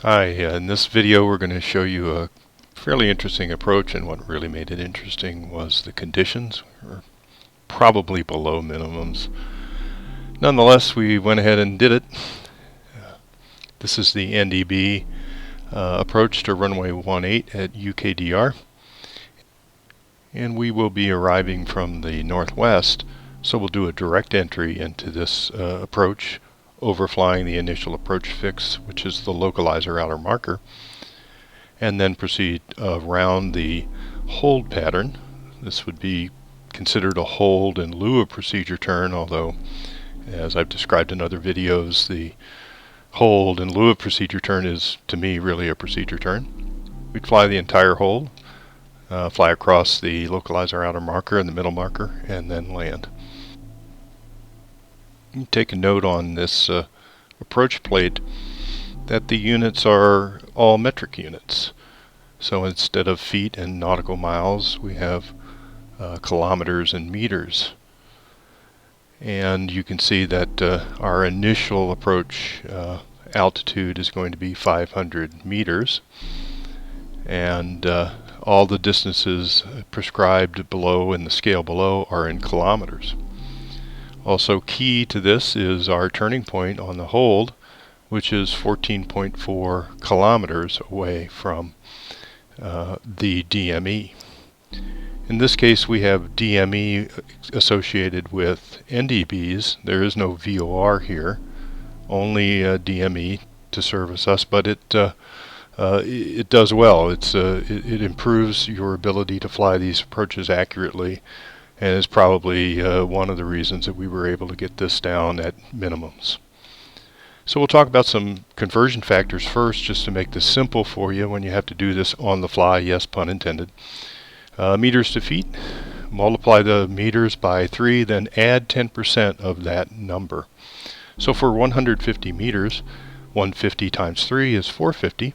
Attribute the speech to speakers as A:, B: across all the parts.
A: Hi, in this video we're going to show you a fairly interesting approach, and what really made it interesting was the conditions were probably below minimums. Nonetheless, we went ahead and did it. This is the NDB approach to runway 18 at UKDR, and we will be arriving from the northwest, so we'll do a direct entry into this approach, overflying the initial approach fix, which is the localizer outer marker, and then proceed around the hold pattern. This would be considered a hold in lieu of procedure turn, although as I've described in other videos, the hold in lieu of procedure turn is, to me, really a procedure turn. We'd fly the entire hold, fly across the localizer outer marker and the middle marker, and then land. You take a note on this approach plate that the units are all metric units. So instead of feet and nautical miles, we have kilometers and meters. And you can see that our initial approach altitude is going to be 500 meters. And all the distances prescribed below in the scale below are in kilometers. Also key to this is our turning point on the hold, which is 14.4 kilometers away from the DME. In this case, we have DME associated with NDBs. There is no VOR here, only DME to service us, but it does well. It improves your ability to fly these approaches accurately, and is probably one of the reasons that we were able to get this down at minimums. So we'll talk about some conversion factors first, just to make this simple for you when you have to do this on the fly, yes, pun intended. Meters to feet, multiply the meters by 3, then add 10% of that number. So for 150 meters, 150 times 3 is 450.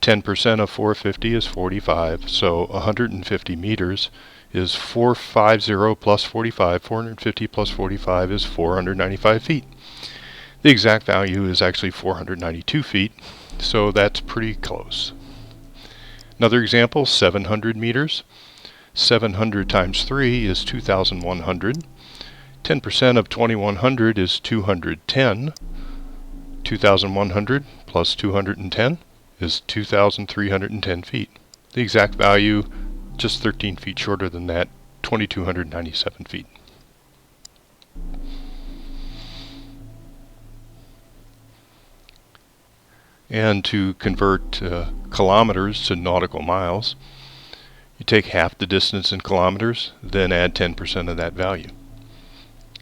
A: 10% of 450 is 45, so 150 meters is 450 plus 45. 450 plus 45 is 495 feet. The exact value is actually 492 feet, so that's pretty close. Another example, 700 meters. 700 times 3 is 2,100. 10% of 2,100 is 210. 2,100 plus 210 is 2,310 feet. The exact value, just 13 feet shorter than that, 2,297 feet. And to convert kilometers to nautical miles, you take half the distance in kilometers, then add 10% of that value.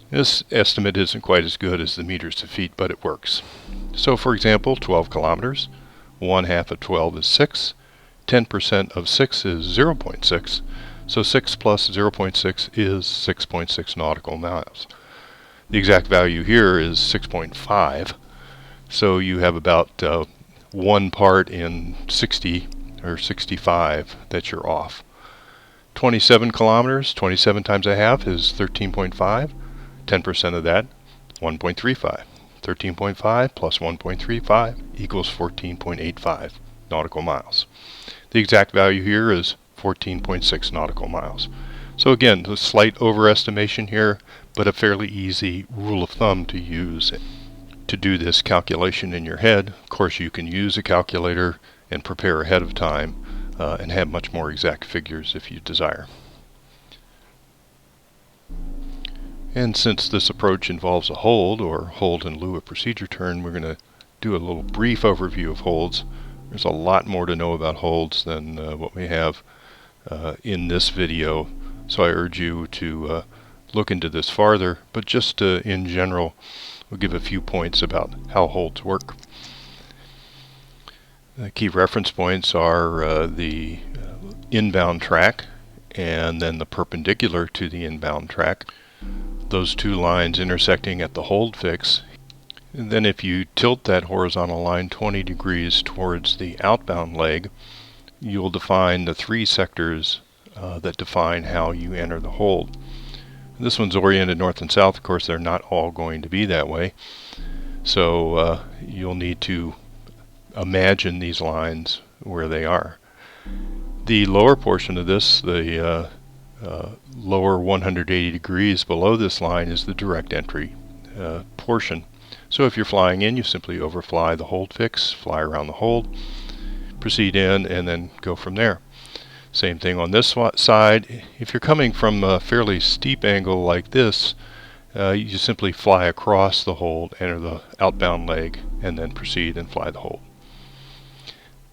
A: This estimate isn't quite as good as the meters to feet, but it works. So for example, 12 kilometers, 1/2 of 12 is 6, 10% of 6 is 0.6, so 6 plus 0.6 is 6.6 nautical miles. The exact value here is 6.5, so you have about 1 part in 60 or 65 that you're off. 27 kilometers, 27 times 1/2 is 13.5. 10% of that, 1.35. 13.5 plus 1.35 equals 14.85 nautical miles. The exact value here is 14.6 nautical miles. So again, a slight overestimation here, but a fairly easy rule of thumb to use to do this calculation in your head. Of course, you can use a calculator and prepare ahead of time and have much more exact figures if you desire. And since this approach involves a hold, or hold in lieu of procedure turn, we're going to do a little brief overview of holds. There's a lot more to know about holds than what we have in this video, so I urge you to look into this farther, but just in general, we'll give a few points about how holds work. The key reference points are the inbound track and then the perpendicular to the inbound track. Those two lines intersecting at the hold fix. And then if you tilt that horizontal line 20 degrees towards the outbound leg, you'll define the 3 sectors that define how you enter the hold. This one's oriented north and south. Of course, they're not all going to be that way. So you'll need to imagine these lines where they are. The lower portion of this, the lower 180 degrees below this line, is the direct entry portion. So if you're flying in, you simply overfly the hold fix, fly around the hold, proceed in, and then go from there. Same thing on this side. If you're coming from a fairly steep angle like this, you simply fly across the hold, enter the outbound leg, and then proceed and fly the hold.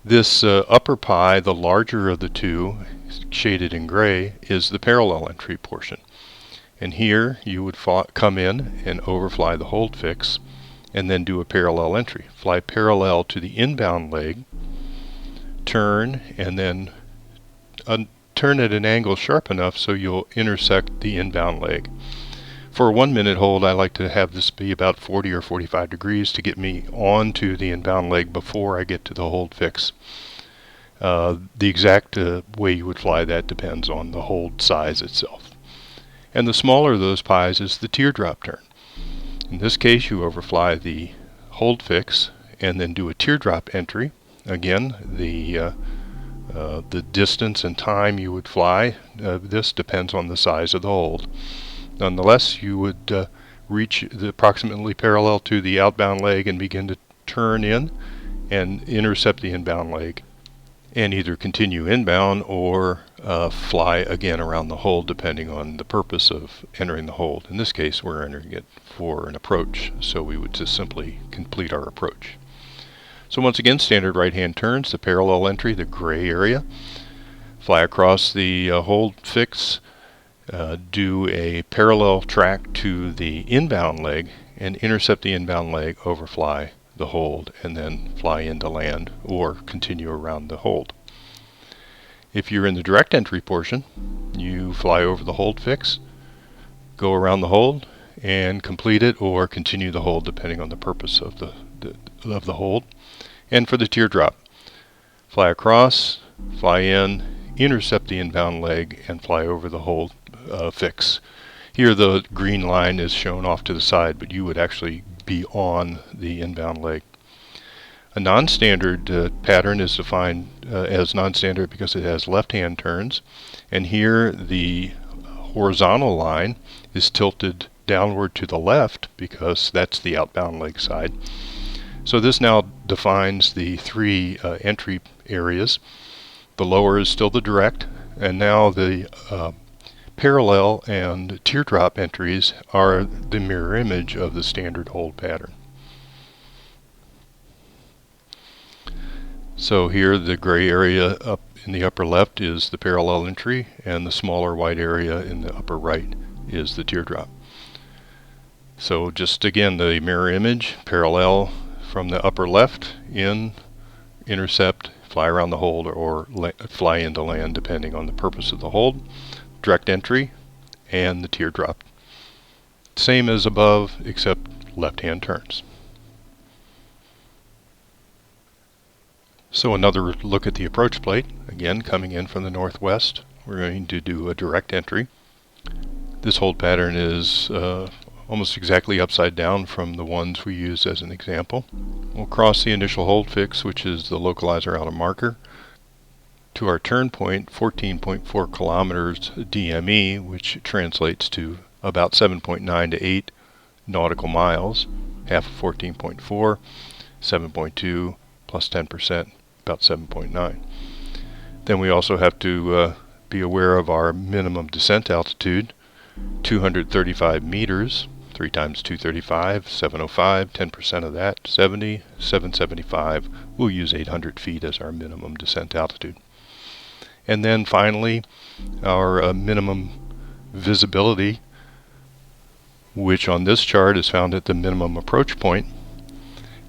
A: This upper pie, the larger of the two, shaded in gray, is the parallel entry portion. And here you would come in and overfly the hold fix, and then do a parallel entry. Fly parallel to the inbound leg, turn, and then turn at an angle sharp enough so you'll intersect the inbound leg. For a 1 minute hold, I like to have this be about 40 or 45 degrees to get me onto the inbound leg before I get to the hold fix. The exact way you would fly that depends on the hold size itself. And the smaller of those pies is the teardrop turn. In this case, you overfly the hold fix and then do a teardrop entry. Again, the distance and time you would fly, this depends on the size of the hold. Nonetheless, you would reach approximately parallel to the outbound leg and begin to turn in and intercept the inbound leg, and either continue inbound or fly again around the hold, depending on the purpose of entering the hold. In this case, we're entering it for an approach, so we would just simply complete our approach. So once again, standard right-hand turns, the parallel entry, the gray area. Fly across the hold fix, do a parallel track to the inbound leg, and intercept the inbound leg, overfly the hold, and then fly into land or continue around the hold. If you're in the direct entry portion, you fly over the hold fix, go around the hold, and complete it or continue the hold depending on the purpose of the hold. And for the teardrop, fly across, fly in, intercept the inbound leg, and fly over the hold fix. Here the green line is shown off to the side, but you would actually be on the inbound leg. A non-standard pattern is defined as non-standard because it has left-hand turns, and here the horizontal line is tilted downward to the left because that's the outbound leg side. So this now defines the three entry areas. The lower is still the direct, and now the parallel and teardrop entries are the mirror image of the standard hold pattern. So here the gray area up in the upper left is the parallel entry, and the smaller white area in the upper right is the teardrop. So just again, the mirror image, parallel from the upper left, in, intercept, fly around the hold, or fly into land depending on the purpose of the hold, direct entry, and the teardrop. Same as above, except left-hand turns. So another look at the approach plate. Again, coming in from the northwest, we're going to do a direct entry. This hold pattern is almost exactly upside down from the ones we use as an example. We'll cross the initial hold fix, which is the localizer outer marker, to our turn point, 14.4 kilometers DME, which translates to about 7.9 to 8 nautical miles, half of 14.4, 7.2 plus 10%, about 7.9. Then we also have to be aware of our minimum descent altitude, 235 meters, 3 times 235, 705, 10% of that, 70, 775. We'll use 800 feet as our minimum descent altitude. And then finally, our minimum visibility, which on this chart is found at the minimum approach point.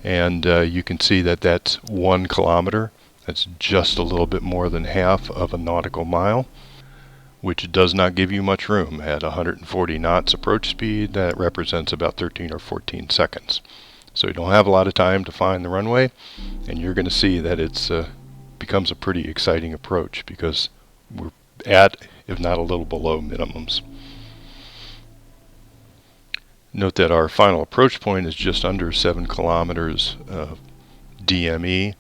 A: And you can see that that's 1 kilometer. That's just a little bit more than half of a nautical mile, which does not give you much room. At 140 knots approach speed, that represents about 13 or 14 seconds. So you don't have a lot of time to find the runway, and you're going to see that it's becomes a pretty exciting approach because we're at, if not a little below, minimums. Note that our final approach point is just under 7 kilometers DME,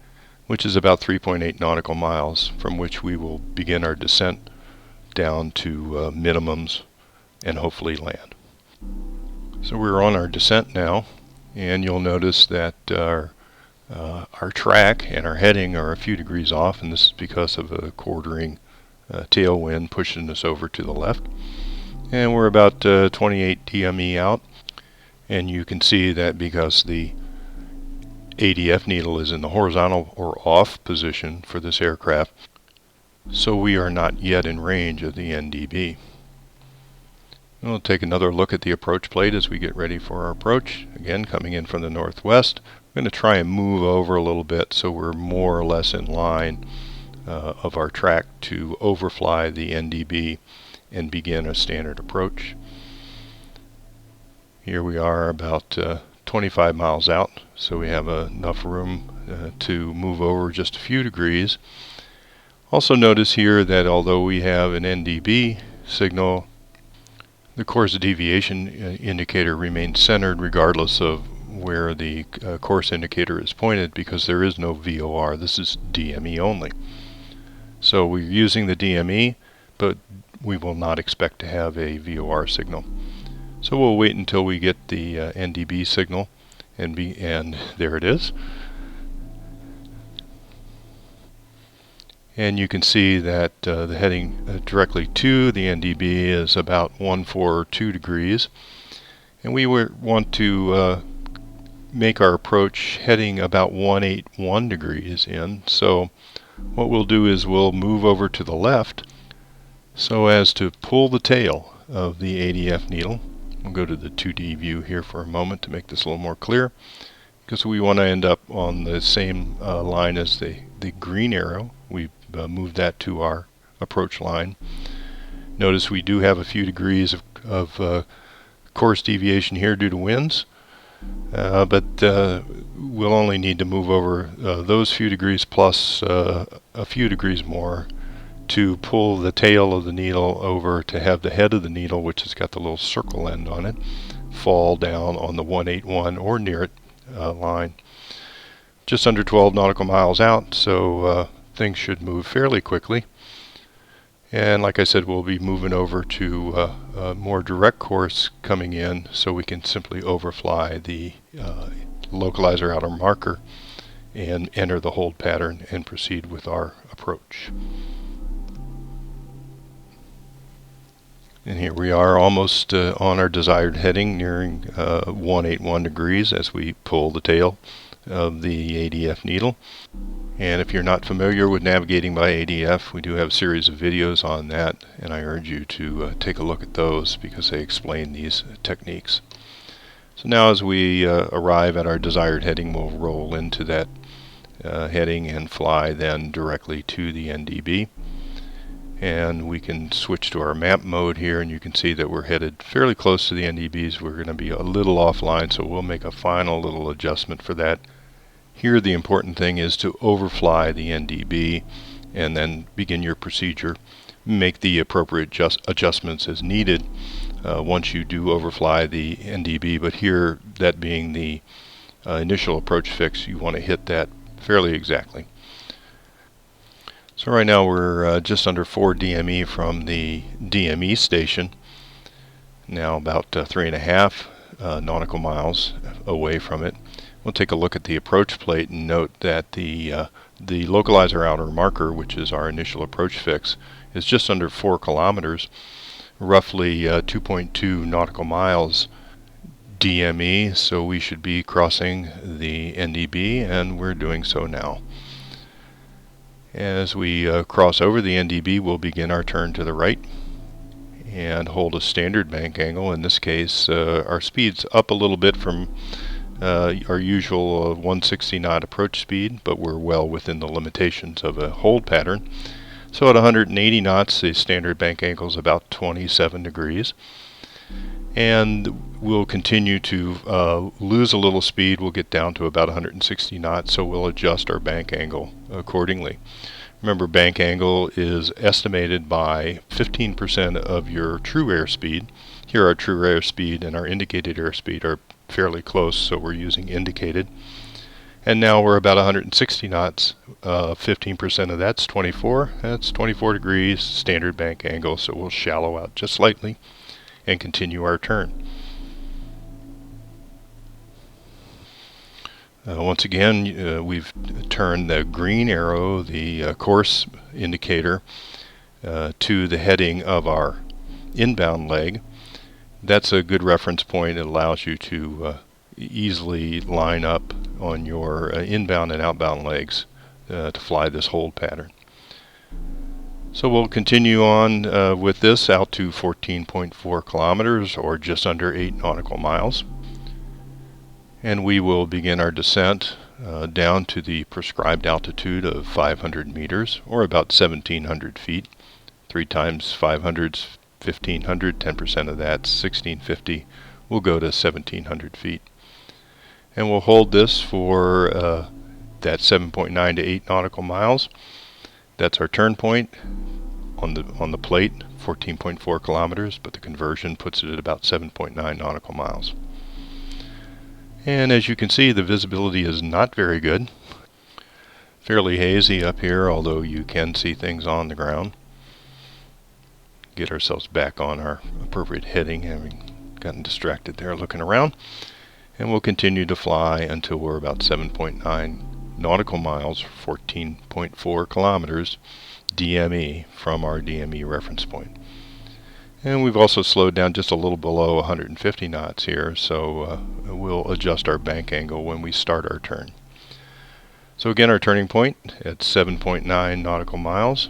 A: which is about 3.8 nautical miles, from which we will begin our descent down to minimums and hopefully land. So we're on our descent now, and you'll notice that our track and our heading are a few degrees off, and this is because of a quartering tailwind pushing us over to the left. And we're about 28 DME out, and you can see that because the ADF needle is in the horizontal or off position for this aircraft, so we are not yet in range of the NDB. We'll take another look at the approach plate as we get ready for our approach. Again, coming in from the northwest, I'm going to try and move over a little bit so we're more or less in line of our track to overfly the NDB and begin a standard approach. Here we are about 25 miles out, so we have enough room to move over just a few degrees. Also notice here that although we have an NDB signal, the course deviation indicator remains centered regardless of where the course indicator is pointed, because there is no VOR. This is DME only. So we're using the DME, but we will not expect to have a VOR signal. So we'll wait until we get the NDB signal, and there it is. And you can see that the heading directly to the NDB is about 142 degrees. And we want to make our approach heading about 181 degrees in. So what we'll do is we'll move over to the left so as to pull the tail of the ADF needle. We'll go to the 2D view here for a moment to make this a little more clear, because we want to end up on the same line as the green arrow. We moved that to our approach line. Notice we do have a few degrees of course deviation here due to winds, but we'll only need to move over those few degrees plus a few degrees more to pull the tail of the needle over to have the head of the needle, which has got the little circle end on it, fall down on the 181 or near it line. Just under 12 nautical miles out, so things should move fairly quickly. And like I said, we'll be moving over to a more direct course coming in, so we can simply overfly the localizer outer marker and enter the hold pattern and proceed with our approach. And here we are almost on our desired heading, nearing 181 degrees as we pull the tail of the ADF needle. And if you're not familiar with navigating by ADF, we do have a series of videos on that, and I urge you to take a look at those because they explain these techniques. So now as we arrive at our desired heading, we'll roll into that heading and fly then directly to the NDB. And we can switch to our map mode here, and you can see that we're headed fairly close to the NDBs. We're going to be a little offline, so we'll make a final little adjustment for that. Here the important thing is to overfly the NDB and then begin your procedure. Make the appropriate adjustments as needed once you do overfly the NDB, but here, that being the initial approach fix, you want to hit that fairly exactly. So right now we're just under 4 DME from the DME station, now about 3.5 nautical miles away from it. We'll take a look at the approach plate and note that the localizer outer marker, which is our initial approach fix, is just under 4 kilometers, roughly 2.2 nautical miles DME, so we should be crossing the NDB, and we're doing so now. As we cross over the NDB, we'll begin our turn to the right and hold a standard bank angle. In this case, our speed's up a little bit from our usual 160 knot approach speed, but we're well within the limitations of a hold pattern. So at 180 knots, the standard bank angle is about 27 degrees. And we'll continue to lose a little speed. We'll get down to about 160 knots, so we'll adjust our bank angle accordingly. Remember, bank angle is estimated by 15% of your true airspeed. Here our true airspeed and our indicated airspeed are fairly close, so we're using indicated. And now we're about 160 knots. 15% of that's 24. That's 24 degrees standard bank angle, so we'll shallow out just slightly and continue our turn. Once again, we've turned the green arrow, the course indicator, to the heading of our inbound leg. That's a good reference point. It allows you to easily line up on your inbound and outbound legs to fly this hold pattern. So we'll continue on with this out to 14.4 kilometers, or just under 8 nautical miles. And we will begin our descent down to the prescribed altitude of 500 meters, or about 1,700 feet. 3 times 500 is 1,500, 10% of that's 1,650. We'll go to 1,700 feet. And we'll hold this for that 7.9 to 8 nautical miles. That's our turn point on the plate, 14.4 kilometers, but the conversion puts it at about 7.9 nautical miles. And as you can see, the visibility is not very good. Fairly hazy up here, although you can see things on the ground. Get ourselves back on our appropriate heading, having gotten distracted there looking around. And we'll continue to fly until we're about 7.9 nautical miles, 14.4 kilometers DME from our DME reference point. And we've also slowed down just a little below 150 knots here, so we'll adjust our bank angle when we start our turn. So again, our turning point at 7.9 nautical miles.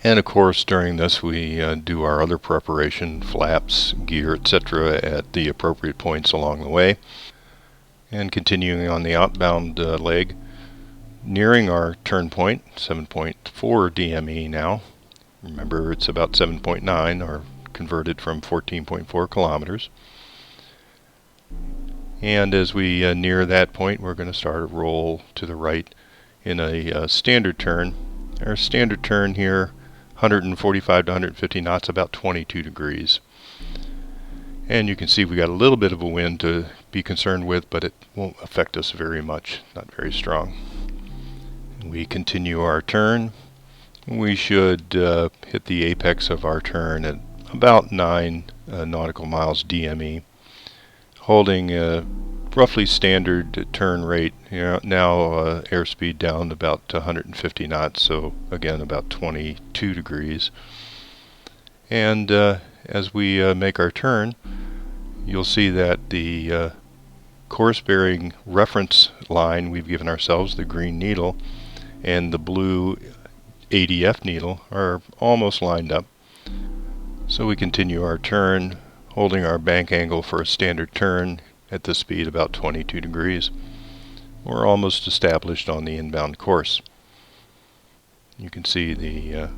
A: And of course, during this we do our other preparation, flaps, gear, etc. at the appropriate points along the way. And continuing on the outbound leg, nearing our turn point, 7.4 DME now. Remember, it's about 7.9, or converted from 14.4 kilometers. And as we near that point, we're going to start a roll to the right in a standard turn. Our standard turn here, 145 to 150 knots, about 22 degrees. And you can see we got a little bit of a wind to be concerned with, but it won't affect us very much, not very strong. We continue our turn. We should hit the apex of our turn at about 9 nautical miles DME, holding a roughly standard turn rate. Now airspeed down to about 150 knots, so again about 22 degrees. And as we make our turn, you'll see that the course bearing reference line we've given ourselves, the green needle, and the blue ADF needle are almost lined up. So we continue our turn, holding our bank angle for a standard turn at the speed about 22 degrees. We're almost established on the inbound course. You can see the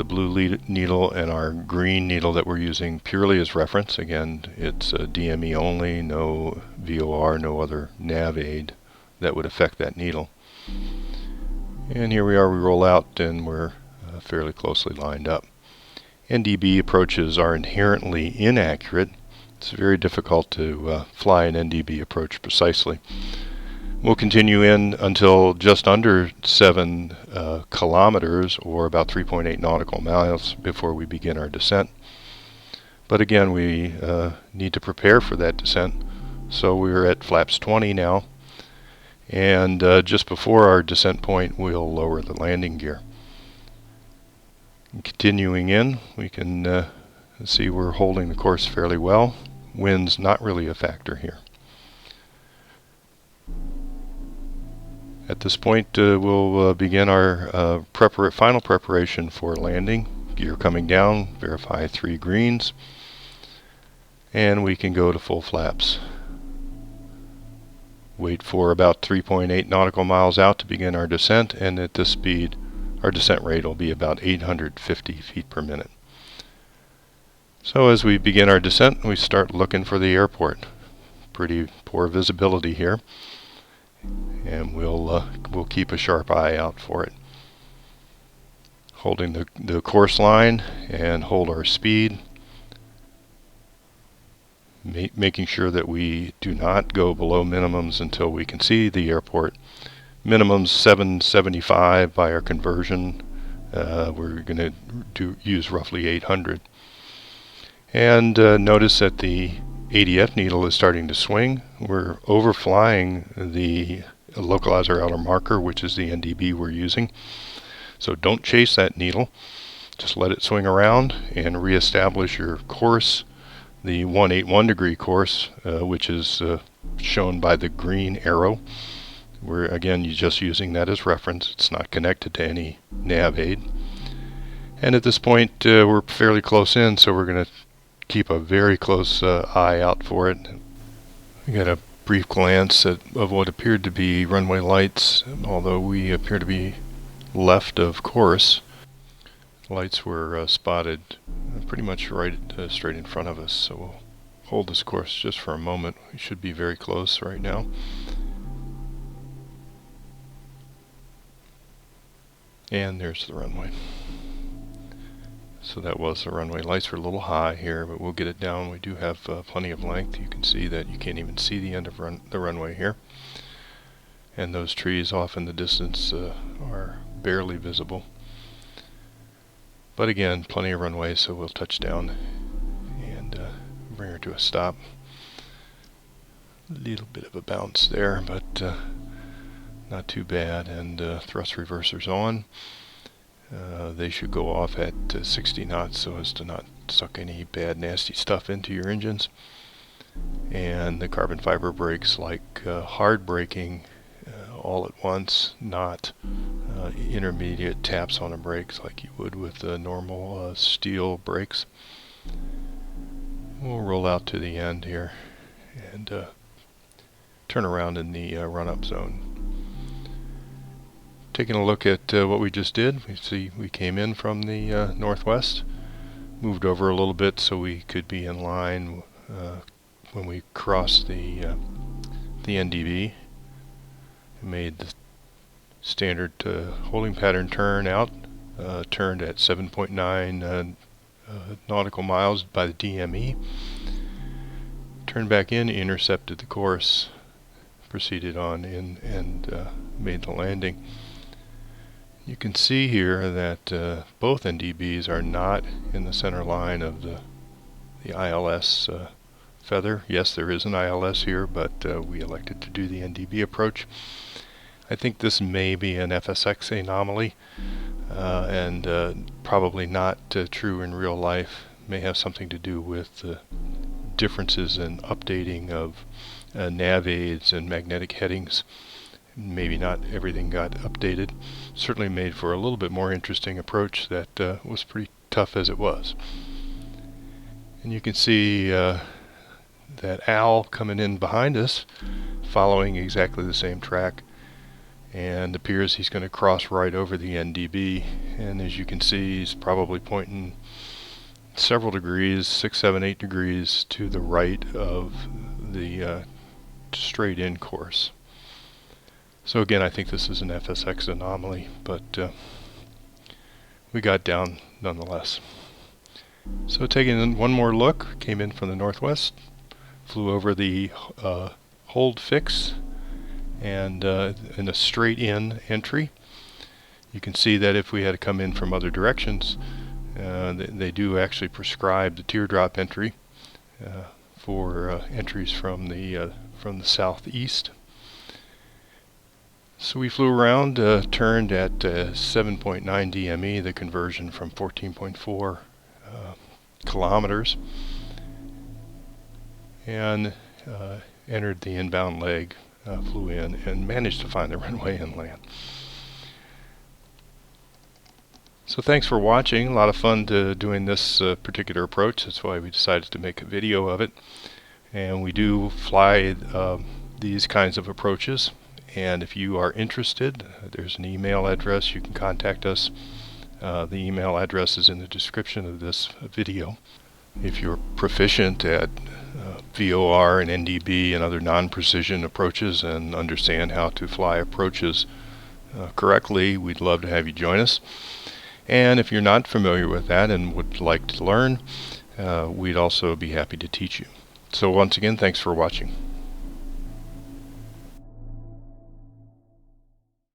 A: blue needle and our green needle that we're using purely as reference. Again, it's DME only, no VOR, no other navaid that would affect that needle. And here we are, we roll out, and we're fairly closely lined up. NDB approaches are inherently inaccurate. It's very difficult to fly an NDB approach precisely. We'll continue in until just under 7 kilometers, or about 3.8 nautical miles, before we begin our descent. But again, we need to prepare for that descent. So we're at flaps 20 now. And just before our descent point, we'll lower the landing gear. And continuing in, we can see we're holding the course fairly well. Wind's not really a factor here. At this point, we'll begin our final preparation for landing. Gear coming down, verify 3 greens, and we can go to full flaps. Wait for about 3.8 nautical miles out to begin our descent, and at this speed our descent rate will be about 850 feet per minute. So as we begin our descent, we start looking for the airport. Pretty poor visibility here, and we'll keep a sharp eye out for it. Holding the course line and hold our speed. making sure that we do not go below minimums until we can see the airport. Minimum's 775 by our conversion. We're going to use roughly 800. And notice that the ADF needle is starting to swing. We're overflying the localizer outer marker, which is the NDB we're using. So don't chase that needle. Just let it swing around and reestablish your course, the 181 degree course, which is shown by the green arrow. We're again just using that as reference. It's not connected to any navaid. And at this point we're fairly close in, so we're going to keep a very close eye out for it. We got a brief glance of what appeared to be runway lights, although we appear to be left of course. Lights were spotted pretty much right straight in front of us, so we'll hold this course just for a moment. We should be very close right now. And there's the runway. So that was the runway. Lights were a little high here, but we'll get it down. We do have plenty of length. You can see that you can't even see the end of the runway here. And those trees off in the distance are barely visible. But again, plenty of runway, so we'll touch down and bring her to a stop. A little bit of a bounce there, but not too bad. And thrust reversers on. They should go off at 60 knots so as to not suck any bad nasty stuff into your engines. And the carbon fiber brakes, like hard braking all at once, not intermediate taps on the brakes like you would with normal steel brakes. We'll roll out to the end here and turn around in the run-up zone. Taking a look at what we just did, we see we came in from the northwest, moved over a little bit so we could be in line when we crossed the NDB. Made the standard holding pattern turn out, turned at 7.9 nautical miles by the DME, turned back in, intercepted the course, proceeded on in, and made the landing. You can see here that both NDBs are not in the center line of the ILS feather. Yes, there is an ILS here, but we elected to do the NDB approach. I think this may be an FSX anomaly, and probably not true in real life. May have something to do with differences in updating of navaids and magnetic headings. Maybe not everything got updated. Certainly made for a little bit more interesting approach that was pretty tough as it was. And you can see that owl coming in behind us, following exactly the same track, and appears he's going to cross right over the NDB. And as you can see, he's probably pointing several degrees, 6, 7, 8 degrees to the right of the straight in course. So again, I think this is an FSX anomaly, but we got down nonetheless. So taking one more look, came in from the northwest, flew over the hold fix, and in a straight in entry. You can see that if we had to come in from other directions, they do actually prescribe the teardrop entry for entries from the southeast. So we flew around, turned at 7.9 DME, the conversion from 14.4 kilometers, and entered the inbound leg, flew in, and managed to find the runway and land. So thanks for watching. A lot of fun doing this particular approach. That's why we decided to make a video of it. And we do fly these kinds of approaches. And if you are interested, there's an email address. You can contact us. The email address is in the description of this video. If you're proficient at VOR and NDB and other non-precision approaches and understand how to fly approaches correctly, we'd love to have you join us. And if you're not familiar with that and would like to learn, we'd also be happy to teach you. So once again, thanks for watching.